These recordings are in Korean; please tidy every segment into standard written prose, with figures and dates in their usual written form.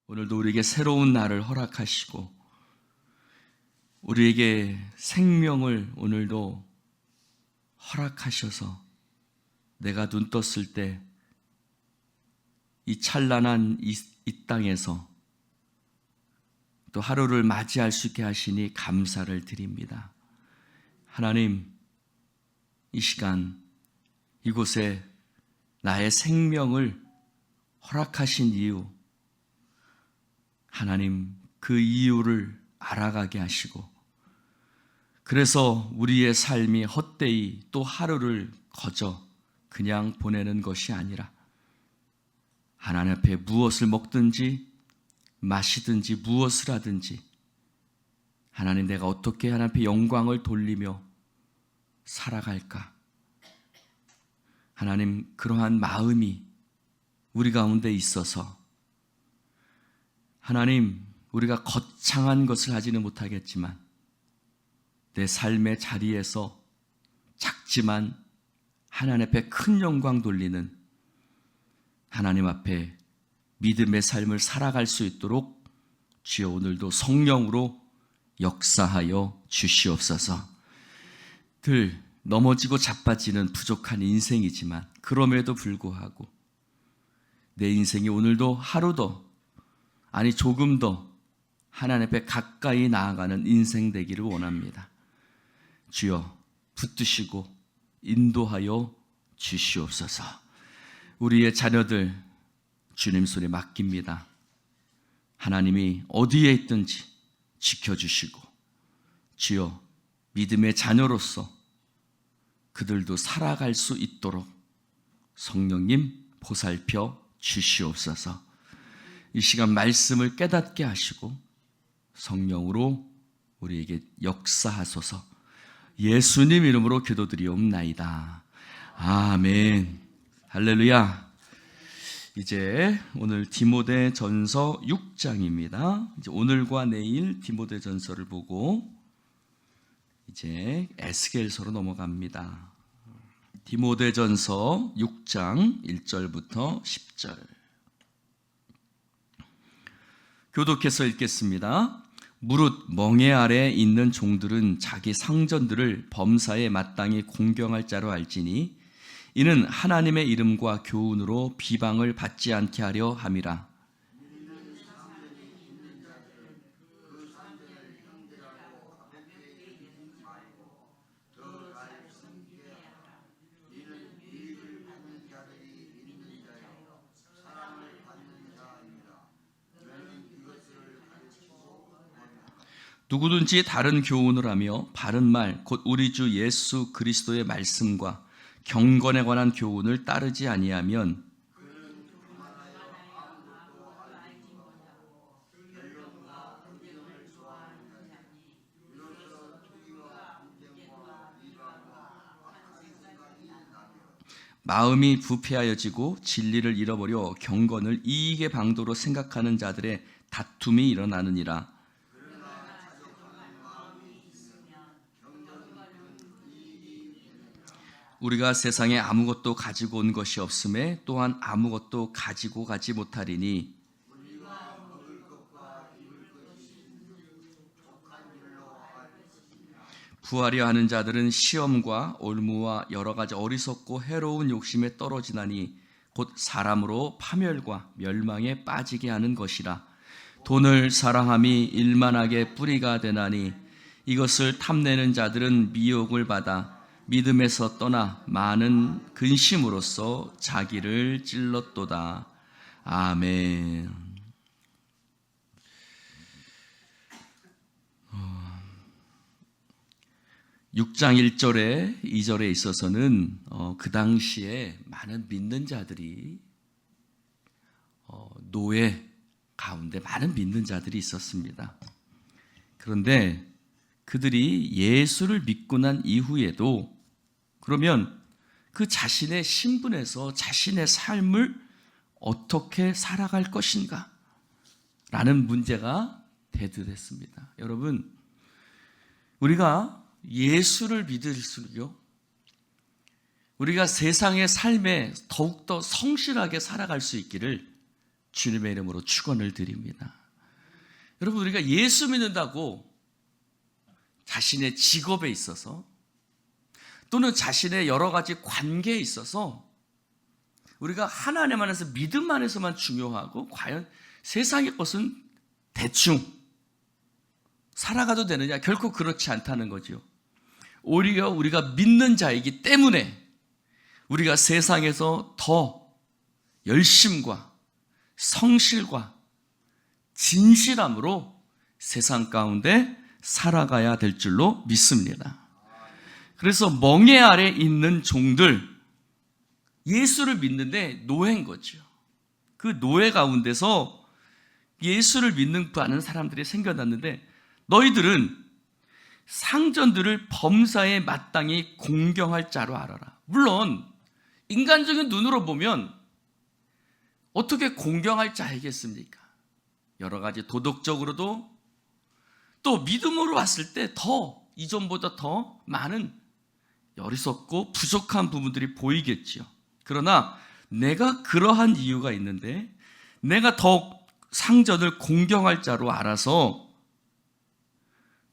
오늘도 우리에게 새로운 날을 허락하시고 우리에게 생명을 오늘도 허락하셔서 내가 눈 떴을 때 이 찬란한 이 땅에서 또 하루를 맞이할 수 있게 하시니 감사를 드립니다. 하나님, 이 시간 이곳에 나의 생명을 허락하신 이유, 하나님 그 이유를 알아가게 하시고, 그래서 우리의 삶이 헛되이 또 하루를 거저 그냥 보내는 것이 아니라 하나님 앞에 무엇을 먹든지 마시든지 무엇을 하든지 하나님, 내가 어떻게 하나님 앞에 영광을 돌리며 살아갈까? 하나님, 그러한 마음이 우리 가운데 있어서 하나님, 우리가 거창한 것을 하지는 못하겠지만 내 삶의 자리에서 작지만 하나님 앞에 큰 영광 돌리는 하나님 앞에 믿음의 삶을 살아갈 수 있도록 주여 오늘도 성령으로 역사하여 주시옵소서. 늘 넘어지고 자빠지는 부족한 인생이지만 그럼에도 불구하고 내 인생이 오늘도 하루 더, 아니 조금 더 하나님 앞에 가까이 나아가는 인생 되기를 원합니다. 주여 붙드시고 인도하여 주시옵소서. 우리의 자녀들 주님 손에 맡깁니다. 하나님이 어디에 있든지 지켜주시고 주여 믿음의 자녀로서 그들도 살아갈 수 있도록 성령님 보살펴 주시옵소서. 이 시간 말씀을 깨닫게 하시고 성령으로 우리에게 역사하소서. 예수님 이름으로 기도드리옵나이다. 아멘. 할렐루야. 이제 오늘 디모데전서 6장입니다. 이제 오늘과 내일 디모데전서를 보고 이제 에스겔서로 넘어갑니다. 디모데전서 6장 1절부터 10절. 교독해서 읽겠습니다. 무릇 멍에 아래 있는 종들은 자기 상전들을 범사에 마땅히 공경할 자로 알지니 이는 하나님의 이름과 교훈으로 비방을 받지 않게 하려 함이라. 누구든지 다른 교훈을 하며 바른 말, 곧 우리 주 예수 그리스도의 말씀과 경건에 관한 교훈을 따르지 아니하면 마음이 부패하여지고 진리를 잃어버려 경건을 이익의 방도로 생각하는 자들의 다툼이 일어나느니라. 우리가 세상에 아무것도 가지고 온 것이 없음에 또한 아무것도 가지고 가지 못하리니 부하려 하는 자들은 시험과 올무와 여러 가지 어리석고 해로운 욕심에 떨어지나니 곧 사람으로 파멸과 멸망에 빠지게 하는 것이라. 돈을 사랑함이 일만하게 뿌리가 되나니 이것을 탐내는 자들은 미혹을 받아 믿음에서 떠나 많은 근심으로써 자기를 찔렀도다. 아멘. 6장 1절에 2절에 있어서는 그 당시에 많은 믿는 자들이 노예 가운데 많은 믿는 자들이 있었습니다. 그런데 그들이 예수를 믿고 난 이후에도 그러면 그 자신의 신분에서 자신의 삶을 어떻게 살아갈 것인가? 라는 문제가 대두됐습니다. 여러분, 우리가 예수를 믿을수록요, 우리가 세상의 삶에 더욱더 성실하게 살아갈 수 있기를 주님의 이름으로 축원을 드립니다. 여러분, 우리가 예수 믿는다고 자신의 직업에 있어서 또는 자신의 여러 가지 관계에 있어서 우리가 하나님 안에서 믿음 안에서만 중요하고 과연 세상의 것은 대충 살아가도 되느냐? 결코 그렇지 않다는 거죠. 오히려 우리가 믿는 자이기 때문에 우리가 세상에서 더 열심과 성실과 진실함으로 세상 가운데 살아가야 될 줄로 믿습니다. 그래서 멍에 아래 있는 종들, 예수를 믿는데 노예인 거죠. 그 노예 가운데서 예수를 믿는 많은 사람들이 생겨났는데, 너희들은 상전들을 범사에 마땅히 공경할 자로 알아라. 물론 인간적인 눈으로 보면 어떻게 공경할 자이겠습니까? 여러 가지 도덕적으로도 또 믿음으로 봤을 때 더 이전보다 더 많은 어리석고 부족한 부분들이 보이겠지요. 그러나 내가 그러한 이유가 있는데, 내가 더 상전을 공경할 자로 알아서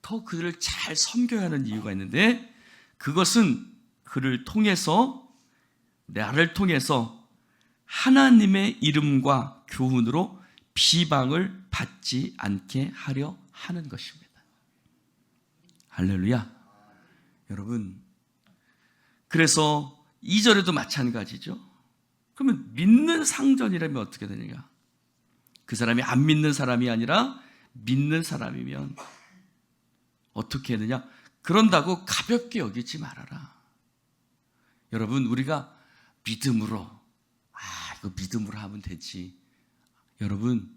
더 그를 잘 섬겨야 하는 이유가 있는데, 그것은 그를 통해서, 나를 통해서 하나님의 이름과 교훈으로 비방을 받지 않게 하려 하는 것입니다. 할렐루야. 여러분, 그래서 2절에도 마찬가지죠. 그러면 믿는 상전이라면 어떻게 되느냐? 그 사람이 안 믿는 사람이 아니라 믿는 사람이면 어떻게 되느냐? 그런다고 가볍게 여기지 말아라. 여러분, 우리가 믿음으로, 이거 믿음으로 하면 되지. 여러분,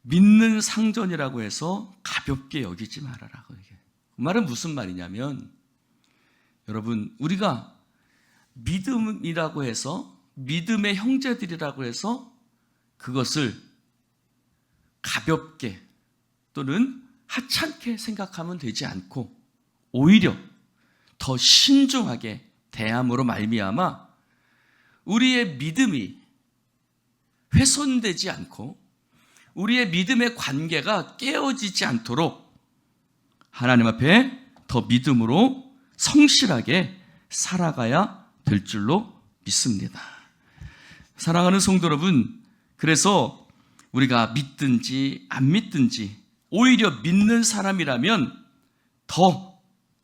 믿는 상전이라고 해서 가볍게 여기지 말아라. 그 말은 무슨 말이냐면, 여러분, 우리가 믿음이라고 해서, 믿음의 형제들이라고 해서 그것을 가볍게 또는 하찮게 생각하면 되지 않고, 오히려 더 신중하게 대함으로 말미암아 우리의 믿음이 훼손되지 않고 우리의 믿음의 관계가 깨어지지 않도록 하나님 앞에 더 믿음으로 성실하게 살아가야 될 줄로 믿습니다. 사랑하는 성도 여러분, 그래서 우리가 믿든지 안 믿든지 오히려 믿는 사람이라면 더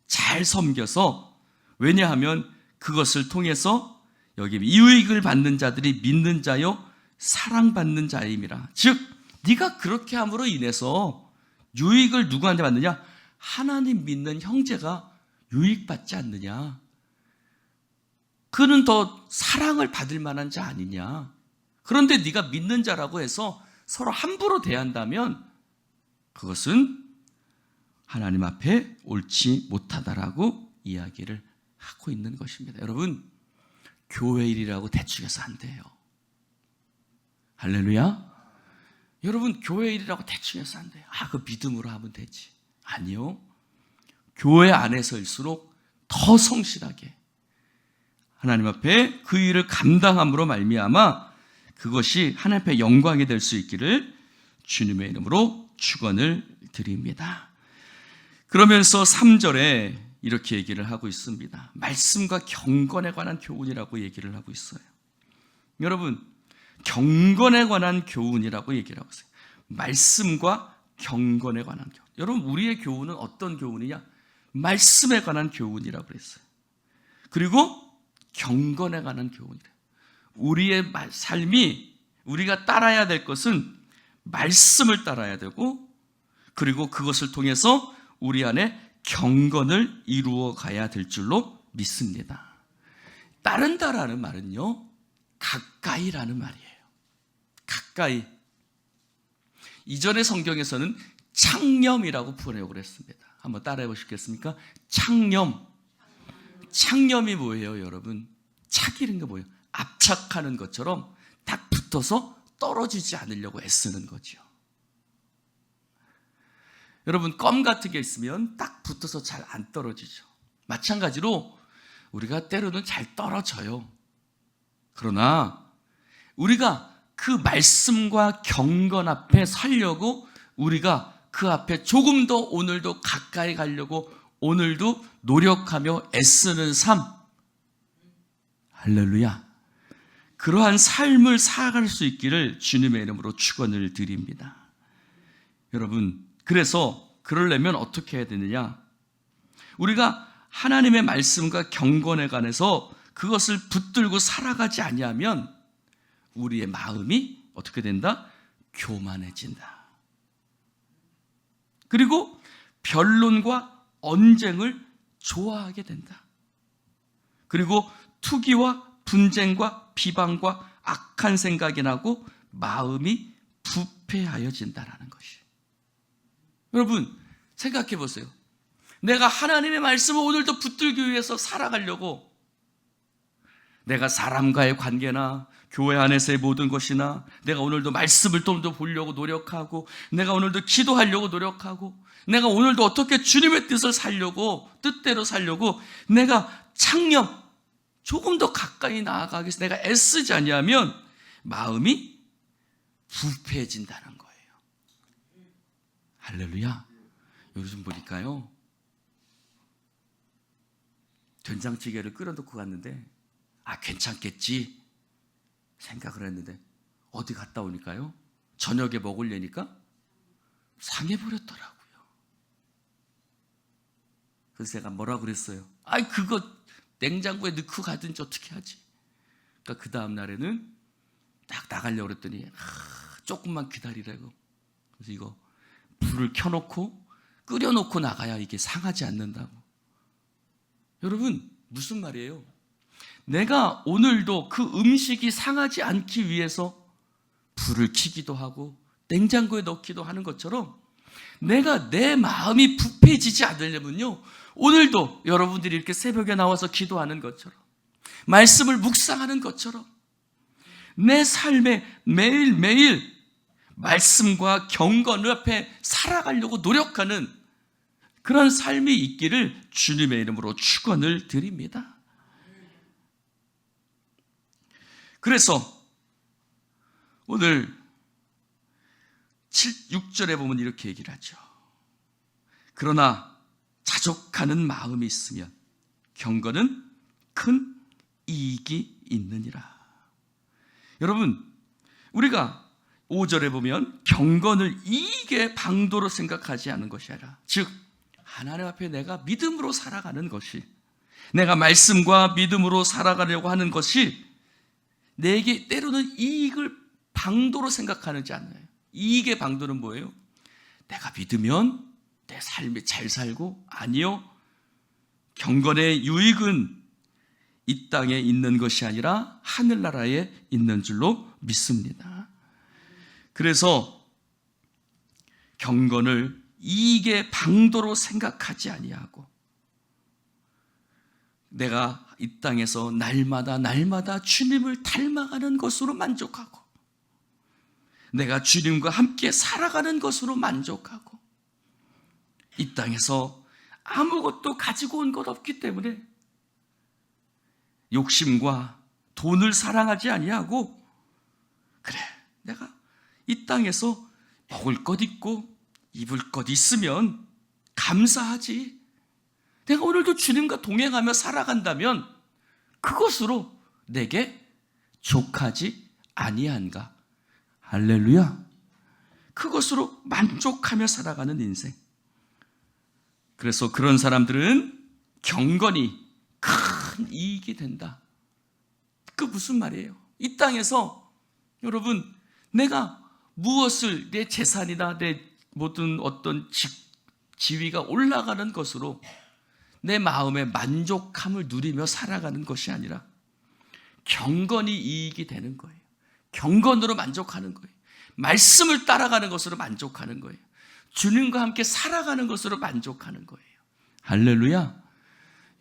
잘 섬겨서, 왜냐하면 그것을 통해서 여기 이익을 받는 자들이 믿는 자요 사랑받는 자임이라. 즉 네가 그렇게 함으로 인해서 유익을 누구한테 받느냐? 하나님 믿는 형제가 유익받지 않느냐? 그는 더 사랑을 받을 만한 자 아니냐? 그런데 네가 믿는 자라고 해서 서로 함부로 대한다면 그것은 하나님 앞에 옳지 못하다라고 이야기를 하고 있는 것입니다. 여러분, 교회 일이라고 대충 해서 안 돼요. 할렐루야. 여러분, 교회 일이라고 대충 해서 안 돼요. 그 믿음으로 하면 되지. 아니요. 교회 안에서일수록 더 성실하게 하나님 앞에 그 일을 감당함으로 말미암아 그것이 하나님 앞에 영광이 될 수 있기를 주님의 이름으로 축원을 드립니다. 그러면서 3절에 이렇게 얘기를 하고 있습니다. 말씀과 경건에 관한 교훈이라고 얘기를 하고 있어요. 여러분, 경건에 관한 교훈이라고 얘기를 하고 있어요. 말씀과 경건에 관한 교훈. 여러분, 우리의 교훈은 어떤 교훈이냐? 말씀에 관한 교훈이라고 그랬어요. 그리고 경건에 관한 교훈이래요. 우리의 삶이, 우리가 따라야 될 것은 말씀을 따라야 되고, 그리고 그것을 통해서 우리 안에 경건을 이루어 가야 될 줄로 믿습니다. 따른다라는 말은요, 가까이라는 말이에요. 가까이. 이전의 성경에서는 창념이라고 번역을 했습니다. 한번 따라해 보시겠습니까? 창념. 창념이 뭐예요, 여러분? 착이라는 게 뭐예요? 압착하는 것처럼 딱 붙어서 떨어지지 않으려고 애쓰는 거죠. 여러분, 껌 같은 게 있으면 딱 붙어서 잘 안 떨어지죠. 마찬가지로 우리가 때로는 잘 떨어져요. 그러나 우리가 그 말씀과 경건 앞에 서려고 우리가 그 앞에 조금 더 오늘도 가까이 가려고 오늘도 노력하며 애쓰는 삶. 할렐루야. 그러한 삶을 살아갈 수 있기를 주님의 이름으로 축원을 드립니다. 여러분, 그래서 그러려면 어떻게 해야 되느냐? 우리가 하나님의 말씀과 경건에 관해서 그것을 붙들고 살아가지 아니하면 우리의 마음이 어떻게 된다? 교만해진다. 그리고 변론과 언쟁을 좋아하게 된다. 그리고 투기와 분쟁과 비방과 악한 생각이 나고 마음이 부패하여진다라는 것이. 여러분 생각해 보세요. 내가 하나님의 말씀을 오늘도 붙들기 위해서 살아가려고 내가 사람과의 관계나 교회 안에서의 모든 것이나 내가 오늘도 말씀을 좀 더 보려고 노력하고 내가 오늘도 기도하려고 노력하고 내가 오늘도 어떻게 주님의 뜻을 살려고 뜻대로 살려고 내가 창념 조금 더 가까이 나아가기 위해서 내가 애쓰지 않냐면 마음이 부패해진다는 거예요. 할렐루야. 요즘 보니까요 된장찌개를 끓여놓고 갔는데 괜찮겠지 생각을 했는데 어디 갔다 오니까요 저녁에 먹으려니까 상해버렸더라고요. 그래서 제가 뭐라고 그랬어요? 그거 냉장고에 넣고 가든지 어떻게 하지? 그러니까 그 다음 날에는 딱 나가려고 그랬더니 조금만 기다리라고. 그래서 이거 불을 켜놓고 끓여놓고 나가야 이게 상하지 않는다고. 여러분 무슨 말이에요? 내가 오늘도 그 음식이 상하지 않기 위해서 불을 켜기도 하고 냉장고에 넣기도 하는 것처럼 내가 내 마음이 부패해지지 않으려면요 오늘도 여러분들이 이렇게 새벽에 나와서 기도하는 것처럼 말씀을 묵상하는 것처럼 내 삶에 매일매일 말씀과 경건 앞에 살아가려고 노력하는 그런 삶이 있기를 주님의 이름으로 축원을 드립니다. 그래서 오늘 6절에 보면 이렇게 얘기를 하죠. 그러나 자족하는 마음이 있으면 경건은 큰 이익이 있느니라. 여러분 우리가 5절에 보면 경건을 이익의 방도로 생각하지 않은 것이 아니라 즉 하나님 앞에 내가 믿음으로 살아가는 것이 내가 말씀과 믿음으로 살아가려고 하는 것이 내게 때로는 이익을 방도로 생각하는지 않아요. 이익의 방도는 뭐예요? 내가 믿으면 내 삶이 잘 살고 아니요. 경건의 유익은 이 땅에 있는 것이 아니라 하늘나라에 있는 줄로 믿습니다. 그래서 경건을 이익의 방도로 생각하지 아니하고 내가 이 땅에서 날마다 주님을 닮아가는 것으로 만족하고 내가 주님과 함께 살아가는 것으로 만족하고 이 땅에서 아무것도 가지고 온 것 없기 때문에 욕심과 돈을 사랑하지 아니하고 그래 내가 이 땅에서 먹을 것 있고 입을 것 있으면 감사하지. 내가 오늘도 주님과 동행하며 살아간다면 그것으로 내게 족하지 아니한가. 할렐루야. 그것으로 만족하며 살아가는 인생. 그래서 그런 사람들은 경건이 큰 이익이 된다. 그 무슨 말이에요? 이 땅에서 여러분 내가 무엇을 내 재산이나 내 모든 어떤 지위가 올라가는 것으로 내 마음의 만족함을 누리며 살아가는 것이 아니라 경건이 이익이 되는 거예요. 경건으로 만족하는 거예요. 말씀을 따라가는 것으로 만족하는 거예요. 주님과 함께 살아가는 것으로 만족하는 거예요. 할렐루야.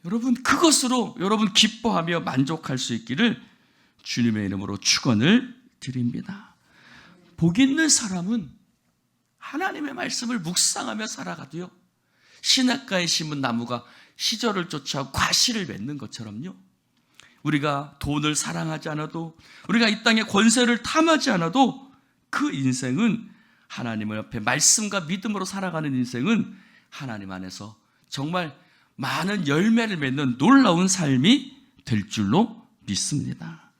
여러분 그것으로 여러분 기뻐하며 만족할 수 있기를 주님의 이름으로 축원을 드립니다. 복 있는 사람은 하나님의 말씀을 묵상하며 살아가도요 신학가에 심은 나무가 시절을 쫓아 과실을 맺는 것처럼요 우리가 돈을 사랑하지 않아도, 우리가 이 땅의 권세를 탐하지 않아도 그 인생은 하나님을 옆에 말씀과 믿음으로 살아가는 인생은 하나님 안에서 정말 많은 열매를 맺는 놀라운 삶이 될 줄로 믿습니다.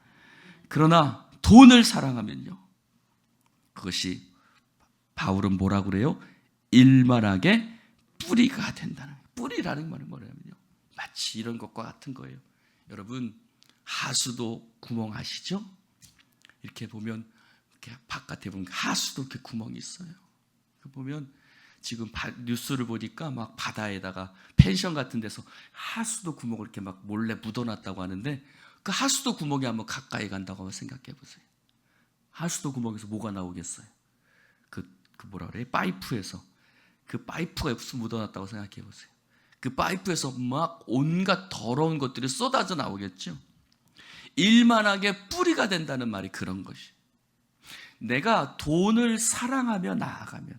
그러나 돈을 사랑하면요, 그것이 바울은 뭐라고 그래요? 일만하게 뿌리가 된다는 거예요. 뿌리라는 말은 뭐냐면요, 마치 이런 것과 같은 거예요. 여러분, 하수도 구멍 아시죠? 이렇게 보면, 이렇게 바깥에 보면 하수도 이렇게 구멍이 있어요. 보면 지금 뉴스를 보니까 막 바다에다가 펜션 같은 데서 하수도 구멍을 이렇게 막 몰래 묻어놨다고 하는데, 그 하수도 구멍에 한번 가까이 간다고 한번 생각해 보세요. 하수도 구멍에서 뭐가 나오겠어요? 그 뭐라 그래요? 파이프에서, 그 파이프가 무슨 묻어놨다고 생각해 보세요. 그 파이프에서 막 온갖 더러운 것들이 쏟아져 나오겠죠. 일만하게 뿌리가 된다는 말이 그런 것이. 내가 돈을 사랑하며 나아가면,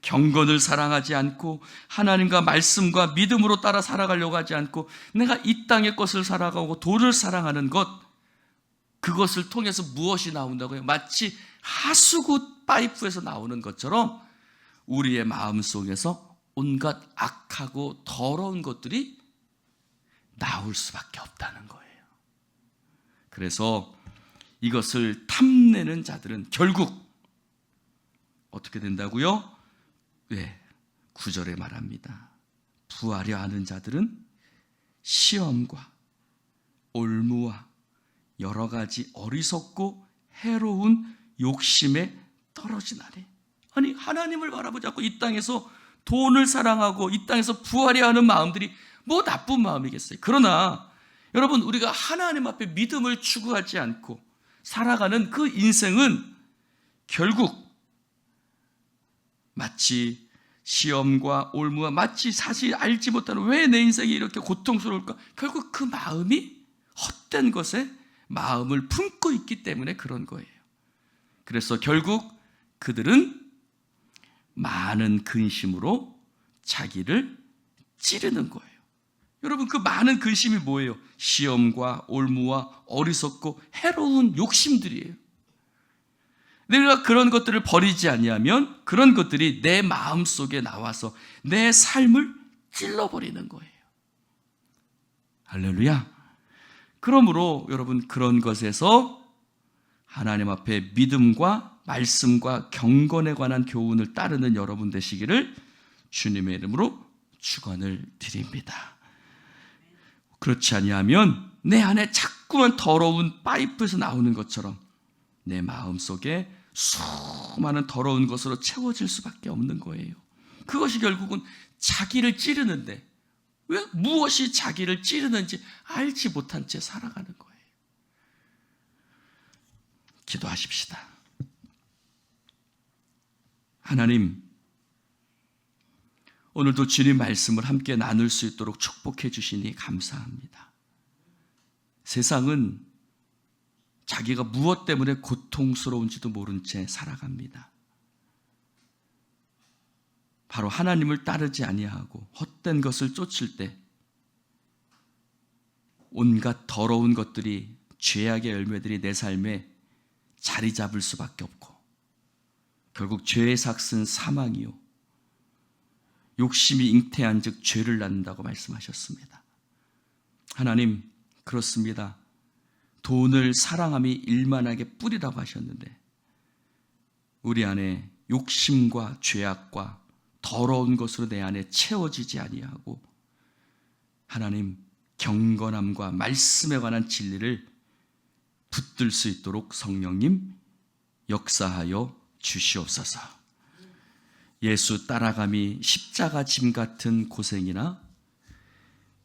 경건을 사랑하지 않고 하나님과 말씀과 믿음으로 따라 살아가려고 하지 않고 내가 이 땅의 것을 살아가고 돈을 사랑하는 것, 그것을 통해서 무엇이 나온다고요? 마치 하수구 파이프에서 나오는 것처럼 우리의 마음속에서 온갖 악하고 더러운 것들이 나올 수밖에 없다는 거예요. 그래서 이것을 탐내는 자들은 결국 어떻게 된다고요? 9절에 말합니다. 부하려 하는 자들은 시험과 올무와 여러 가지 어리석고 해로운 욕심에 떨어지나니. 아니, 하나님을 바라보지 않고 이 땅에서 돈을 사랑하고 이 땅에서 부하려 하는 마음들이 뭐 나쁜 마음이겠어요. 그러나 여러분, 우리가 하나님 앞에 믿음을 추구하지 않고 살아가는 그 인생은 결국 마치 시험과 올무와, 마치 사실 알지 못하는 왜 내 인생이 이렇게 고통스러울까? 결국 그 마음이 헛된 것에 마음을 품고 있기 때문에 그런 거예요. 그래서 결국 그들은 많은 근심으로 자기를 찌르는 거예요. 여러분, 그 많은 근심이 뭐예요? 시험과 올무와 어리석고 해로운 욕심들이에요. 내가 그런 것들을 버리지 아니하면 그런 것들이 내 마음속에 나와서 내 삶을 찔러버리는 거예요. 할렐루야. 그러므로 여러분, 그런 것에서 하나님 앞에 믿음과 말씀과 경건에 관한 교훈을 따르는 여러분 되시기를 주님의 이름으로 축원을 드립니다. 그렇지 아니하면 내 안에 자꾸만 더러운 파이프에서 나오는 것처럼 내 마음속에 수많은 더러운 것으로 채워질 수밖에 없는 거예요. 그것이 결국은 자기를 찌르는데, 왜 무엇이 자기를 찌르는지 알지 못한 채 살아가는 거예요. 기도하십시다. 하나님, 오늘도 주님 말씀을 함께 나눌 수 있도록 축복해 주시니 감사합니다. 세상은 자기가 무엇 때문에 고통스러운지도 모른 채 살아갑니다. 바로 하나님을 따르지 아니하고 헛된 것을 쫓을 때 온갖 더러운 것들이, 죄악의 열매들이 내 삶에 자리 잡을 수밖에 없고 결국 죄의 삭은 사망이요 욕심이 잉태한 즉 죄를 낳는다고 말씀하셨습니다. 하나님, 그렇습니다. 돈을 사랑함이 일만하게 뿌리라고 하셨는데 우리 안에 욕심과 죄악과 더러운 것으로 내 안에 채워지지 아니하고 하나님, 경건함과 말씀에 관한 진리를 붙들 수 있도록 성령님 역사하여 주시옵소서. 예수 따라감이 십자가 짐 같은 고생이나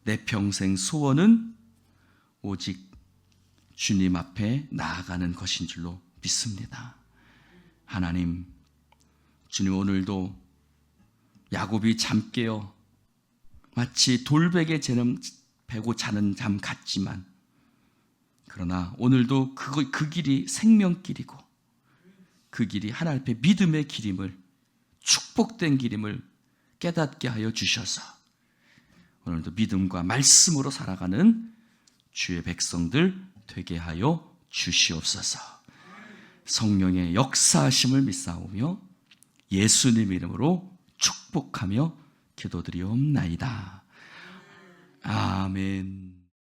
내 평생 소원은 오직 주님 앞에 나아가는 것인 줄로 믿습니다. 하나님, 주님, 오늘도 야곱이 잠 깨어 마치 돌베개 베고 자는 잠 같지만, 그러나 오늘도 그 길이 생명길이고 그 길이 하나님 앞에 믿음의 길임을, 축복된 길임을 깨닫게 하여 주셔서 오늘도 믿음과 말씀으로 살아가는 주의 백성들 되게 하여 주시옵소서. 성령의 역사하심을 믿사오며 예수님 이름으로 축복하며 기도드리옵나이다. 아멘.